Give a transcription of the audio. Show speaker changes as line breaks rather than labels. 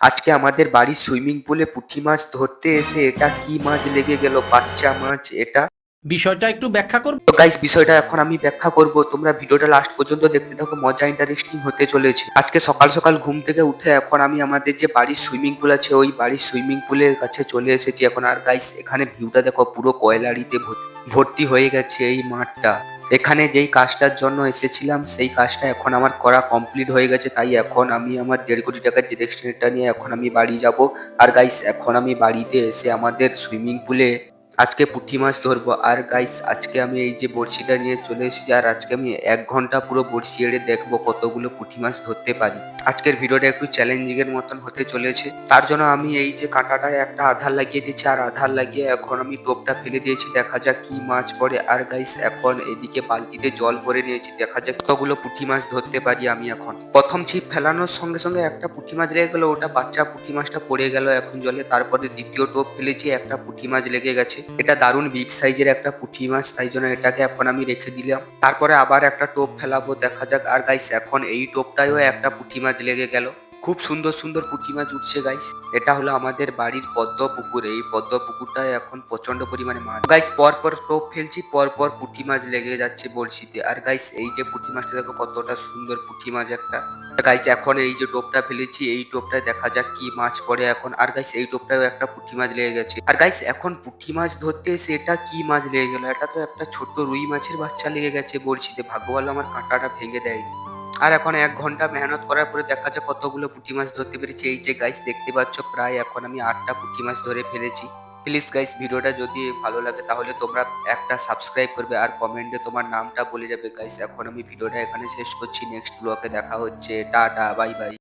আজকে আমাদের বাড়ির সুইমিং পুলে পুঁটি মাছ ধরতে এসে এটা কি মাছ লেগে গেল, বাচ্চা মাছ এটা।
বিষয়টা একটু ব্যাখ্যা করবে?
তো গাইস, বিষয়টা এখন আমি ব্যাখ্যা করব, তোমরা ভিডিওটা লাস্ট পর্যন্ত দেখতে থাকো, মজা ইন্টারেস্টিং হতে চলেছে। আজকে সকাল সকাল ঘুম থেকে উঠে এখন আমি আমাদের যে বাড়ির সুইমিং পুল আছে ওই বাড়ির সুইমিং পুলের কাছে চলে এসেছি এখন। আর গাইস, এখানে ভিউটা দেখো, পুরো কয়লারিতে ভর্তি হয়ে গেছে এই মাঠটা। এখানে যেই কাজটার জন্য এসেছিলাম সেই কাজটা এখন আমার করা কমপ্লিট হয়ে গেছে, তাই এখন আমি আমার 1.5 কোটি টাকার যে রেস্টুরেন্টটা নিয়ে এখন আমি বাড়ি যাব। আর গাইস, এখন আমি বাড়িতে এসে আমাদের সুইমিং পুলে আজকে পুঁটি মাছ ধরবো। আর গাইস, আজকে আমি এই যে বড়শিটা নিয়ে চলে এসেছি, আর আজকে আমি 1 ঘন্টা পুরো বড়শি এড়ে দেখবো কতগুলো পুঁটি মাছ ধরতে পারি। আজকের ভিডিওটা একটু চ্যালেঞ্জিং এর মতন হতে চলেছে, তার জন্য আমি এই যে কাঁটাটায় একটা আধার লাগিয়ে দিয়েছি, আর আধার লাগিয়ে এখন আমি টোপটা ফেলে দিয়েছি, দেখা যাক কি মাছ পড়ে। আর গাইস, এখন এদিকে বালতিতে জল ভরে নিয়েছি, দেখা যাক কতগুলো পুঁটি মাছ ধরতে পারি আমি এখন। প্রথম ছিপ ফেলানোর সঙ্গে সঙ্গে একটা পুঁটি মাছ লেগে গেল, ওটা বাচ্চা পুঁটি মাছটা পড়ে গেল এখন জলে। তারপরে দ্বিতীয় টোপ ফেলেছি, একটা পুঁটি মাছ লেগে গেছে, এটা দারুণ বিগ সাইজের একটা পুঁটি মাছ, তাই জন্য এটাকে এখন আমি রেখে দিলাম। তারপরে আবার একটা টোপ ফেলাবো, দেখা যাক। আর গাইস, এখন এই টোপটায়ও একটা পুঁটি মাছ লেগে গেল। খুব সুন্দর সুন্দর পুঁটি মাছ উঠছে গাইস। এটা হলো আমাদের বাড়ির পদ্ম পুকুর, এই পদ্ম পুকুরটায় এখন প্রচন্ড পরিমাণে মাছ। গাইস, পর পর টোপ ফেলছি, পর পর পুঁটি মাছ লেগে যাচ্ছে বড়শিতে। আর গাইস, এই যে পুঁটি মাছটা দেখো, কতটা সুন্দর পুঁটি মাছ একটা। গাইস, এখন এই যে টোপটা ফেলেছি, এই টোপটায় দেখা যাক কি মাছ পড়ে এখন। আর গাইস, এই টোপটাও একটা পুঁটি মাছ লেগে গেছে। আর গাইস, এখন পুঁটি মাছ ধরতে এসে এটা কি মাছ লেগে গেল, এটা তো একটা ছোট রুই মাছের বাচ্চা লেগে গেছে বড়শিতে। ভাগ্য ভালো আমার কাঁটাটা ভেঙে দেয়নি। আর এখন 1 ঘন্টা মেহনত করার পরে দেখা যাক কতগুলো পুঁটি মাছ ধরতে পেরেছি। এই যে গাইস দেখতে পাচ্ছ, প্রায় এখন আমি 8টা পুঁটি মাছ ধরে ফেলেছি। প্লিজ গাইস, ভিডিওটা যদি ভালো লাগে তাহলে তোমরা একটা সাবস্ক্রাইব করবে আর কমেন্টে তোমার নামটা বলে যাবে গাইস। এখন আমি ভিডিওটা এখানে শেষ করছি, নেক্সট ব্লগে দেখা হচ্ছে, টাটা বাই বাই।